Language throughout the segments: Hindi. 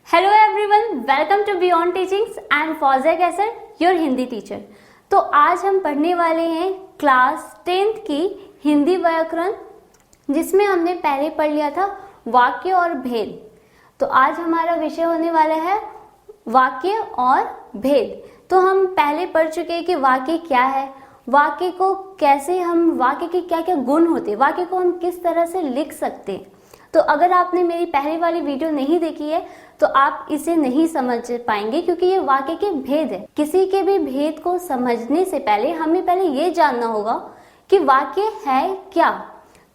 Hello everyone, welcome to beyond teachings. I am Fauzia Kaiser, your Hindi teacher. तो आज हम पढ़ने वाले हैं क्लास 10th की हिंदी व्याकरण, जिसमें हमने पहले पढ़ लिया था वाक्य और भेद। तो आज हमारा विषय होने वाला है वाक्य और भेद। तो हम पहले पढ़ चुके हैं कि वाक्य क्या है, वाक्य को कैसे हम, वाक्य के क्या क्या गुण होते हैं, वाक्य को हम किस तरह से लिख सकते हैं। तो अगर आपने मेरी पहले वाली वीडियो नहीं देखी है तो आप इसे नहीं समझ पाएंगे, क्योंकि ये वाक्य के भेद है। किसी के भी भेद को समझने से पहले हमें पहले ये जानना होगा कि वाक्य है क्या।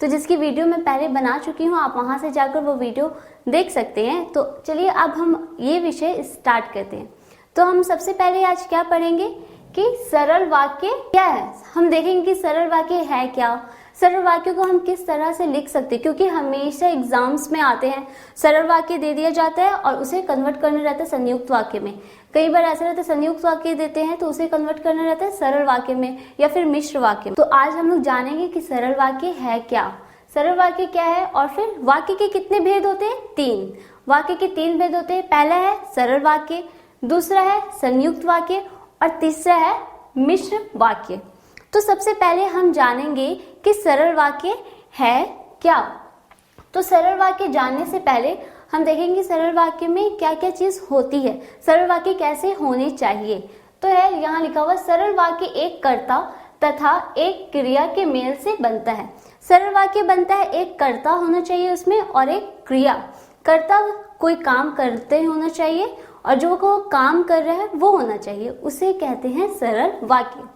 तो जिसकी वीडियो मैं पहले बना चुकी हूँ, आप वहां से जाकर वो वीडियो देख सकते हैं। तो चलिए अब हम ये विषय स्टार्ट करते हैं। तो हम सबसे पहले आज क्या पढ़ेंगे कि सरल वाक्य क्या है। हम देखेंगे कि सरल वाक्य है क्या, सरल वाक्य को हम किस तरह से लिख सकते हैं, क्योंकि हमेशा एग्जाम्स में आते हैं सरल वाक्य दे दिया जाता है और उसे कन्वर्ट करना रहता है संयुक्त वाक्य में। कई बार ऐसा रहता है संयुक्त वाक्य देते हैं तो उसे कन्वर्ट करना रहता है सरल वाक्य में या फिर मिश्र वाक्य में। तो आज हम लोग जानेंगे कि सरल वाक्य है क्या, सरल वाक्य क्या है, और फिर वाक्य के कितने भेद होते हैं, 3। वाक्य के 3 भेद होते हैं। पहला है सरल वाक्य, दूसरा है संयुक्त वाक्य और तीसरा है मिश्र वाक्य। तो सबसे पहले हम जानेंगे कि सरल वाक्य है क्या। तो सरल वाक्य जानने से पहले हम देखेंगे सरल वाक्य में क्या क्या चीज होती है, सरल वाक्य कैसे होने चाहिए। तो है यहाँ लिखा हुआ, सरल वाक्य एक कर्ता तथा एक क्रिया के मेल से बनता है। सरल वाक्य बनता है, एक कर्ता होना चाहिए उसमें और एक क्रिया। कर्ता कोई काम करते होना चाहिए और जो को काम कर रहा है वो होना चाहिए, उसे कहते हैं सरल वाक्य।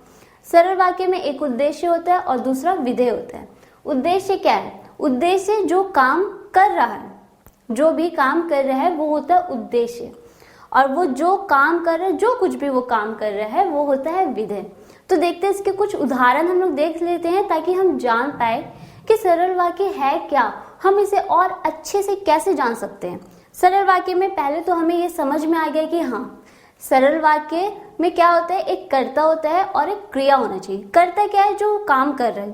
सरल वाक्य में एक उद्देश्य होता है और दूसरा विधेय होता है। उद्देश्य क्या है? उद्देश्य जो काम कर रहा है, जो भी काम कर रहा है वो होता है उद्देश्य, और वो जो काम कर रहा है, जो कुछ भी वो काम कर रहा है वो होता है विधेय। तो देखते हैं इसके कुछ उदाहरण हम लोग देख लेते हैं, ताकि हम जान पाए कि सरल वाक्य है क्या, हम इसे और अच्छे से कैसे जान सकते हैं। सरल वाक्य में पहले तो हमें ये समझ में आ गया कि हाँ, सरल वाक्य में क्या होता है, एक कर्ता होता है और एक क्रिया होना चाहिए। कर्ता क्या है, जो काम कर रहा है।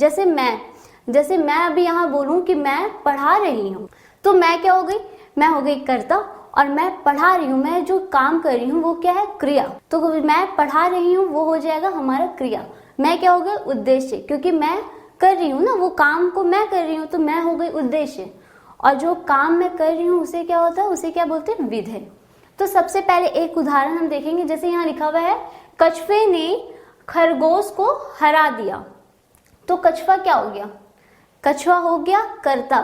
जैसे मैं अभी यहाँ बोलूं कि मैं पढ़ा रही हूँ, तो मैं क्या हो गई, मैं हो गई कर्ता, और मैं पढ़ा रही हूँ, मैं जो काम कर रही हूँ वो क्या है, क्रिया। तो मैं पढ़ा रही हूँ वो हो जाएगा हमारा क्रिया। मैं क्या हो गई, उद्देश्य, क्योंकि मैं कर रही हूँ ना, वो काम को मैं कर रही हूँ तो मैं हो गई उद्देश्य, और जो काम मैं कर रही हूँ उसे क्या होता है, उसे क्या बोलते हैं, विधेय। तो सबसे पहले एक उदाहरण हम देखेंगे। जैसे यहाँ लिखा हुआ है, कछुए ने खरगोश को हरा दिया। तो कछुआ क्या हो गया, कछुआ हो गया कर्ता,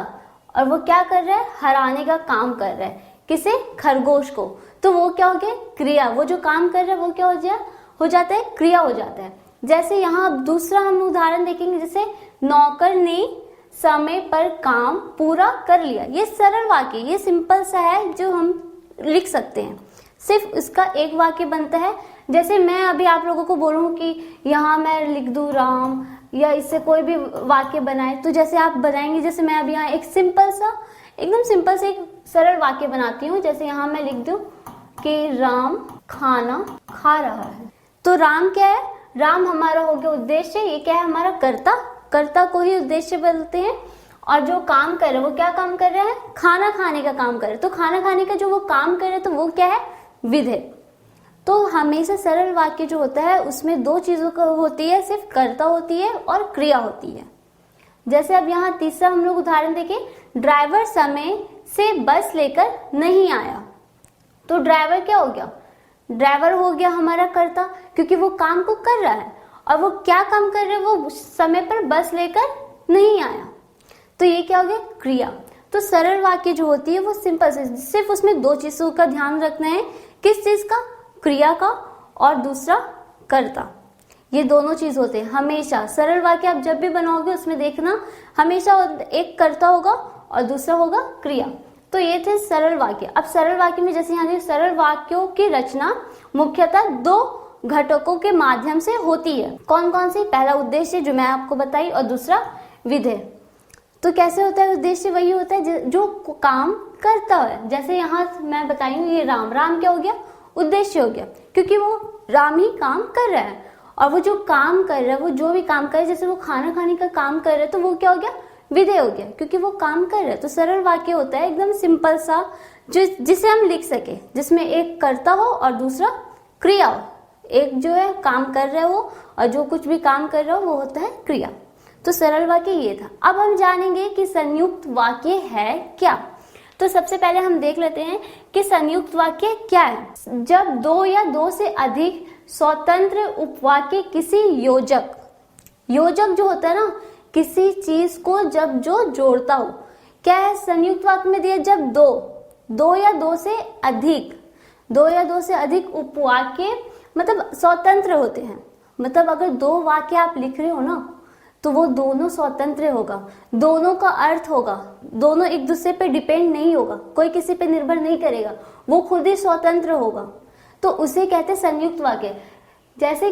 और वो क्या कर रहा है, हराने का काम कर रहा है। किसे, खरगोश को। तो वो क्या हो गया, क्रिया। वो जो काम कर रहा है वो क्या हो जाता है, क्रिया हो जाता है। जैसे यहाँ अब दूसरा हम उदाहरण देखेंगे। जैसे नौकर ने समय पर काम पूरा कर लिया। ये सरल वाक्य, ये सिंपल सा है जो हम लिख सकते हैं। सिर्फ इसका एक वाक्य बनता है। जैसे मैं अभी आप लोगों को बोलूं कि यहाँ मैं लिख दूं राम, या इससे कोई भी वाक्य बनाए, तो जैसे आप बनाएंगे। जैसे मैं अभी यहाँ एक सिंपल सा, एकदम सिंपल से एक सरल वाक्य बनाती हूँ। जैसे यहाँ मैं लिख दूं कि राम खाना खा रहा है। तो राम क्या है, राम हमारा हो गया उद्देश्य। ये क्या है, हमारा कर्ता। कर्ता को ही उद्देश्य बोलते हैं। और जो काम कर रहे हैं वो क्या काम कर रहे हैं, खाना खाने का काम कर रहे हैं। तो खाना खाने का जो वो काम कर रहे हैं तो वो क्या है, विधेय। तो हमेशा सरल वाक्य जो होता है उसमें 2 चीजों का होती है, सिर्फ कर्ता होती है और क्रिया होती है। जैसे अब यहाँ तीसरा हम लोग उदाहरण देखें। ड्राइवर समय से बस लेकर नहीं आया। तो ड्राइवर क्या हो गया, ड्राइवर हो गया हमारा कर्ता, क्योंकि वो काम को कर रहा है। और वो क्या काम कर रहे हैं, वो समय पर बस लेकर नहीं आया। तो ये क्या हो गया, क्रिया। तो सरल वाक्य जो होती है वो सिंपल से, सिर्फ उसमें 2 चीजों का ध्यान रखना है। किस चीज का, क्रिया का, और दूसरा कर्ता। ये दोनों चीज होते हैं हमेशा। सरल वाक्य आप जब भी बनाओगे उसमें देखना, हमेशा एक कर्ता होगा और दूसरा होगा क्रिया। तो ये थे सरल वाक्य। अब सरल वाक्य में जैसे यहाँ सरल वाक्यों की रचना मुख्यतः 2 घटकों के माध्यम से होती है। कौन कौन सी, पहला उद्देश्य जो मैं आपको बताई, और दूसरा विधेय। तो कैसे होता है उद्देश्य, वही होता है जो काम करता है। जैसे यहाँ मैं बताई हूँ, ये राम क्या हो गया, उद्देश्य हो गया, क्योंकि वो राम ही काम कर रहा है। और वो जो काम कर रहा है, वो जो भी काम कर रहा है, जैसे वो खाना खाने का काम कर रहा है तो वो क्या हो गया, विधेय हो गया, क्योंकि वो काम कर रहा है। तो सरल वाक्य होता है एकदम सिंपल सा, जिसे हम लिख सके, जिसमें एक कर्ता हो और दूसरा क्रिया हो। एक जो है काम कर रहे हो और जो कुछ भी काम कर रहा हो वो होता है क्रिया। तो सरल वाक्य ये था। अब हम जानेंगे कि संयुक्त वाक्य है क्या। तो सबसे पहले हम देख लेते हैं कि संयुक्त वाक्य क्या है। जब दो या दो से अधिक स्वतंत्र उपवाक्य किसी योजक जो होता है ना, किसी चीज को जब जो जोड़ता हो, क्या है संयुक्त वाक्य में दिया, जब दो या दो से अधिक उपवाक्य मतलब स्वतंत्र होते हैं। मतलब अगर दो वाक्य आप लिख रहे हो ना, तो वो दोनों स्वतंत्र होगा, दोनों का अर्थ होगा, दोनों एक दूसरे पे डिपेंड नहीं होगा, कोई किसी पे निर्भर नहीं करेगा, वो खुद ही स्वतंत्र होगा, तो उसे कहते हैं संयुक्त वाक्य। जैसे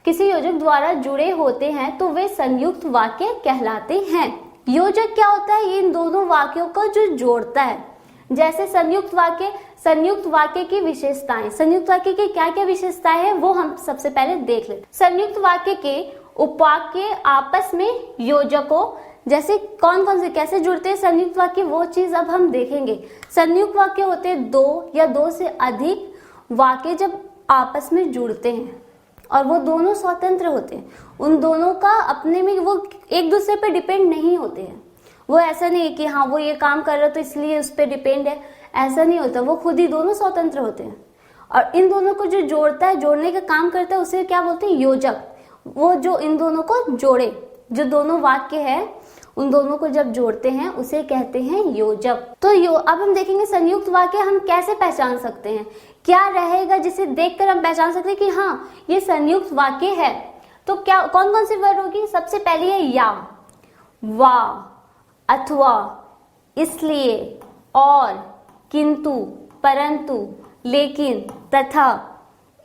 किसी योजक द्वारा जुड़े होते हैं तो वे संयुक्त वाक्य कहलाते हैं। योजक क्या होता है, इन दोनों वाक्यों को जो जोड़ता है। जैसे संयुक्त वाक्य की विशेषताएं, संयुक्त वाक्य की क्या क्या विशेषताएं हैं वो हम सबसे पहले देख लेते। संयुक्त वाक्य के उपवाक्य आपस में योजकों जैसे कौन कौन से कैसे जुड़ते हैं संयुक्त वाक्य, वो चीज अब हम देखेंगे। संयुक्त वाक्य होते हैं दो या दो से अधिक वाक्य जब आपस में जुड़ते हैं और वो दोनों स्वतंत्र होते हैं, उन दोनों का अपने में वो एक दूसरे पे डिपेंड नहीं होते हैं। वो ऐसा नहीं है कि हाँ वो ये काम कर रहा है तो इसलिए उस पर डिपेंड है, ऐसा नहीं होता। वो खुद ही दोनों स्वतंत्र होते हैं और इन दोनों को जो जोड़ता है, जोड़ने का काम करता है, उसे क्या बोलते हैं, योजक। वो जो इन दोनों को जोड़े, जो दोनों वाक्य है उन दोनों को जब जोड़ते हैं उसे कहते हैं योजक। तो अब हम देखेंगे संयुक्त वाक्य हम कैसे पहचान सकते हैं, क्या रहेगा जिसे देखकर हम पहचान सकते हैं कि हाँ ये संयुक्त वाक्य है। तो क्या कौन कौन सी वर्ड होगी, सबसे पहली है या, वा, अथवा, इसलिए, और, किंतु, परंतु, लेकिन, तथा,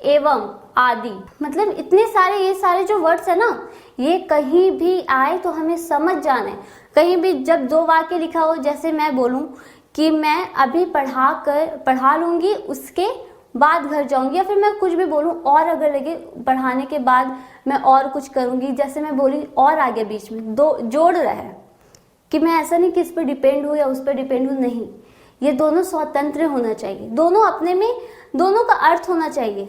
एवं आदि। मतलब इतने सारे ये सारे जो वर्ड्स है ना, ये कहीं भी आए तो हमें समझ जाना है। कहीं भी जब दो वाक्य लिखा हो, जैसे मैं बोलूं कि मैं अभी पढ़ा लूंगी उसके बाद घर जाऊंगी, या फिर मैं कुछ भी बोलूं और अगर लगे पढ़ाने के बाद मैं और कुछ करूंगी, जैसे मैं बोली और आगे बीच में दो जोड़ रहा है कि मैं ऐसा नहीं कि इस पर डिपेंड हूं या उस पर डिपेंड हूं, नहीं, ये दोनों स्वतंत्र होना चाहिए, दोनों अपने में दोनों का अर्थ होना चाहिए,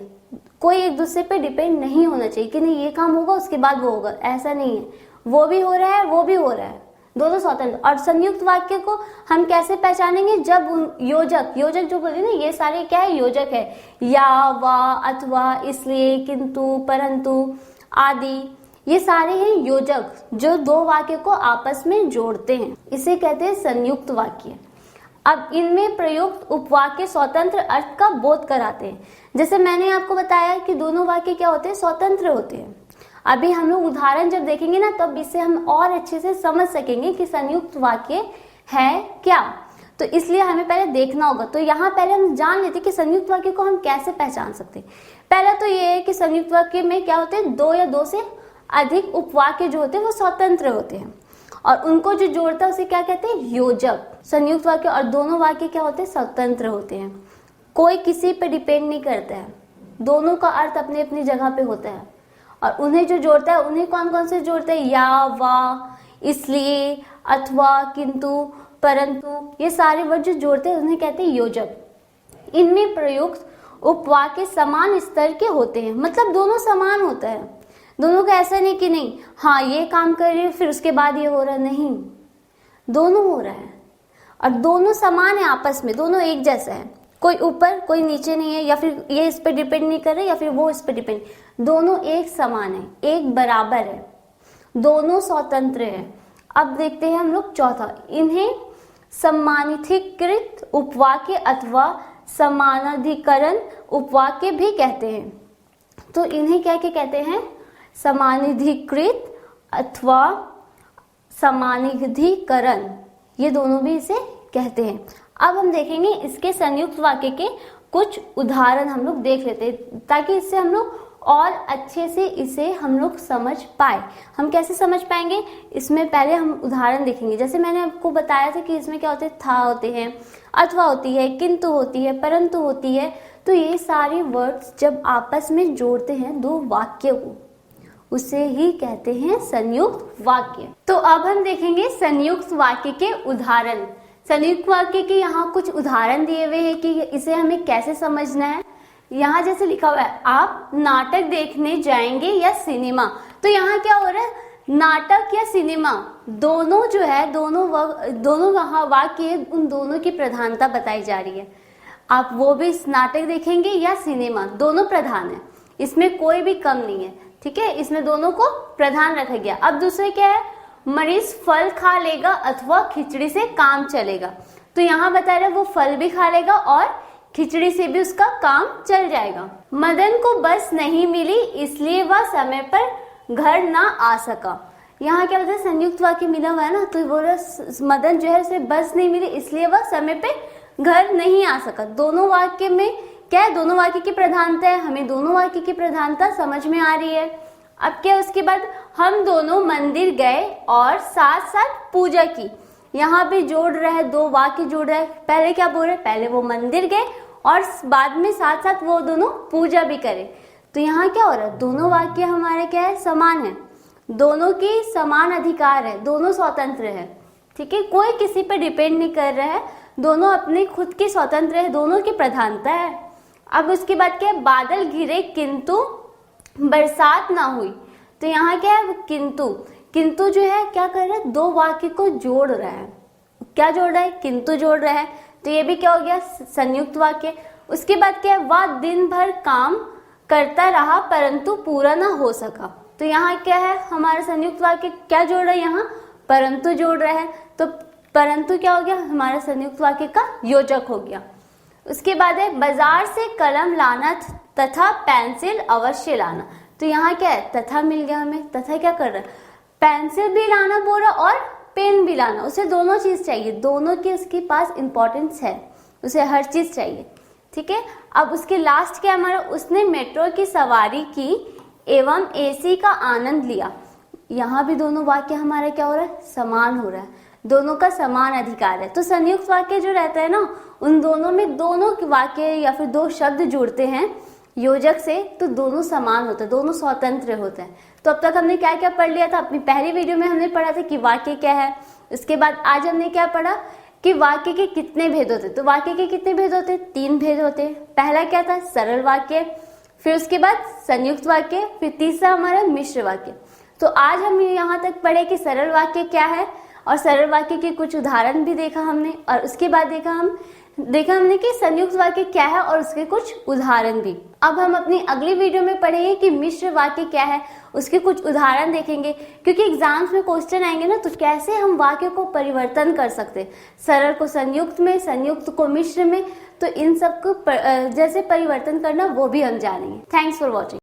कोई एक दूसरे पे डिपेंड नहीं होना चाहिए कि नहीं ये काम होगा उसके बाद वो होगा, ऐसा नहीं है, वो भी हो रहा है वो भी हो रहा है, दोनों स्वतंत्र। और संयुक्त वाक्य को हम कैसे पहचानेंगे, जब योजक जो बोले ना, ये सारे क्या है, योजक है, या, वा, अथवा, इसलिए, किंतु, परंतु आदि, ये सारे हैं योजक जो दो वाक्य को आपस में जोड़ते हैं, इसे कहते हैं संयुक्त वाक्य। अब इनमें प्रयुक्त उपवाक्य स्वतंत्र अर्थ का बोध कराते हैं। जैसे मैंने आपको बताया कि दोनों वाक्य क्या होते हैं, स्वतंत्र होते हैं। अभी हम लोग उदाहरण जब देखेंगे ना, तब इससे हम और अच्छे से समझ सकेंगे कि संयुक्त वाक्य है क्या। तो इसलिए हमें पहले देखना होगा। तो यहाँ पहले हम जान लेते कि संयुक्त वाक्य को हम कैसे पहचान सकते हैं। पहला तो ये है कि संयुक्त वाक्य में क्या होते हैं, दो या दो से अधिक उपवाक्य जो होते हैं वो स्वतंत्र होते हैं और उनको जो जोड़ता है उसे क्या कहते हैं, योजक। संयुक्त वाक्य और दोनों वाक्य क्या होते हैं, स्वतंत्र होते हैं, कोई किसी पे डिपेंड नहीं करता है, दोनों का अर्थ अपनी अपनी जगह पे होता है। और उन्हें जो जोड़ता है, उन्हें कौन कौन से जोड़ते हैं, या, वा, इसलिए, अथवा, किंतु, परंतु, ये सारे वर्ड जो जोड़ते हैं उन्हें कहते हैं योजक। इनमें प्रयुक्त उपवाक्य समान स्तर के होते हैं, मतलब दोनों समान होता है, दोनों का ऐसा नहीं कि नहीं हाँ ये काम कर रही है फिर उसके बाद ये हो रहा, नहीं, दोनों हो रहा है और दोनों समान है आपस में, दोनों एक जैसा है, कोई ऊपर कोई नीचे नहीं है, या फिर ये इस पर डिपेंड नहीं कर रहे या फिर वो इस पर डिपेंड, दोनों एक समान है, एक बराबर है, दोनों स्वतंत्र है। अब देखते हैं हम लोग चौथा, इन्हें सम्मानिधिकृत उपवाक्य अथवा समानाधिकरण उपवाक्य भी कहते हैं। तो इन्हें क्या क्या कहते हैं, समानाधिकृत अथवा समानाधिकरण, ये दोनों भी इसे कहते हैं। अब हम देखेंगे इसके संयुक्त वाक्य के कुछ उदाहरण हम लोग देख लेते हैं ताकि इससे हम लोग और अच्छे से इसे हम लोग समझ पाए। हम कैसे समझ पाएंगे, इसमें पहले हम उदाहरण देखेंगे। जैसे मैंने आपको बताया था कि इसमें क्या होते हैं, था होते हैं, अथवा होती है, किंतु होती है, परंतु होती है। तो ये सारे वर्ड्स जब आपस में जोड़ते हैं दो वाक्य को, उसे ही कहते हैं संयुक्त वाक्य। तो अब हम देखेंगे संयुक्त वाक्य के उदाहरण। संयुक्त वाक्य के यहाँ कुछ उदाहरण दिए हुए हैं कि इसे हमें कैसे समझना है। यहाँ जैसे लिखा हुआ है, आप नाटक देखने जाएंगे या सिनेमा। तो यहाँ क्या हो रहा है, नाटक या सिनेमा दोनों जो है, दोनों वहाँ वाक्य, उन दोनों की प्रधानता बताई जा रही है। आप वो भी नाटक देखेंगे या सिनेमा, दोनों प्रधान है, इसमें कोई भी कम नहीं है, ठीक है, इसमें दोनों को प्रधान रखा गया। अब दूसरे क्या है, मरीज फल खा लेगा अथवा खिचड़ी से काम चलेगा। तो यहाँ बता रहे वो फल भी खा लेगा और खिचड़ी से भी उसका काम चल जाएगा। मदन को बस नहीं मिली इसलिए वह समय पर घर ना आ सका। यहाँ क्या होता है, संयुक्त वाक्य मिला हुआ है ना, तो बोल रहा मदन जो है उसे बस नहीं मिली इसलिए वह समय पे घर नहीं आ सका। दोनों वाक्य में क्या है, दोनों वाक्य की प्रधानता है, हमें दोनों वाक्य की प्रधानता समझ में आ रही है। अब क्या, उसके बाद हम दोनों मंदिर गए और साथ साथ पूजा की। यहाँ पे जोड़ रहा है, दो वाक्य जोड़ रहा है। पहले क्या बोल रहे हैं, पहले वो मंदिर गए और बाद में साथ साथ वो दोनों पूजा भी करे। तो यहाँ क्या हो रहा है, दोनों वाक्य हमारे क्या है, समान है, दोनों की समान अधिकार है, दोनों स्वतंत्र है, ठीक है, कोई किसी पे डिपेंड नहीं कर रहा है, दोनों अपने खुद के स्वतंत्र है, दोनों की प्रधानता है। अब उसके बाद क्या है, बादल घिरे किंतु बरसात ना हुई। तो यहाँ क्या है, किंतु जो है क्या कर रहा है, दो वाक्य को जोड़ रहा है। क्या जोड़ रहा है, किंतु जोड़ रहा है, तो ये भी क्या हो गया, संयुक्त वाक्य। उसके बाद क्या है, वह दिन भर काम करता रहा परंतु पूरा ना हो सका। तो यहाँ क्या है, हमारा संयुक्त वाक्य क्या जोड़ रहा है, यहाँ परंतु जोड़ रहा है। तो परंतु क्या हो गया, हमारा संयुक्त वाक्य का योजक हो गया। उसके बाद है, बाजार से कलम लाना तथा पेंसिल अवश्य लाना। तो यहाँ क्या है, तथा मिल गया हमें। तथा क्या कर रहा है, पेंसिल भी लाना बोल रहा और पेन भी लाना, उसे दोनों चीज चाहिए, दोनों की उसके पास इंपॉर्टेंस है, उसे हर चीज चाहिए, ठीक है। अब उसके लास्ट क्या हमारा, उसने मेट्रो की सवारी की एवं एसी का आनंद लिया। यहाँ भी दोनों वाक्य हमारा क्या हो रहा है, समान हो रहा है, दोनों का समान अधिकार है। तो संयुक्त वाक्य जो रहता है ना, उन दोनों में दोनों वाक्य या फिर दो शब्द जुड़ते हैं योजक से, तो दोनों समान होते हैं, दोनों स्वतंत्र होते हैं। तो अब तक हमने क्या क्या पढ़ लिया था, अपनी पहली वीडियो में हमने पढ़ा था कि वाक्य क्या है। उसके बाद आज हमने क्या पढ़ा कि वाक्य के कितने भेद होते। तो वाक्य के कितने भेद होते, 3 भेद होते। पहला क्या था, सरल वाक्य, फिर उसके बाद संयुक्त वाक्य, फिर तीसरा हमारा मिश्र वाक्य। तो आज हम यहाँ तक पढ़े कि सरल वाक्य क्या है और सरल वाक्य के कुछ उदाहरण भी देखा हमने, और उसके बाद देखा हमने कि संयुक्त वाक्य क्या है और उसके कुछ उदाहरण भी। अब हम अपनी अगली वीडियो में पढ़ेंगे कि मिश्र वाक्य क्या है, उसके कुछ उदाहरण देखेंगे, क्योंकि एग्जाम्स में क्वेश्चन आएंगे ना, तो कैसे हम वाक्य को परिवर्तन कर सकते, सरल को संयुक्त में, संयुक्त को मिश्र में, तो इन सब को जैसे परिवर्तन करना वो भी हम जानेंगे। Thanks for watching.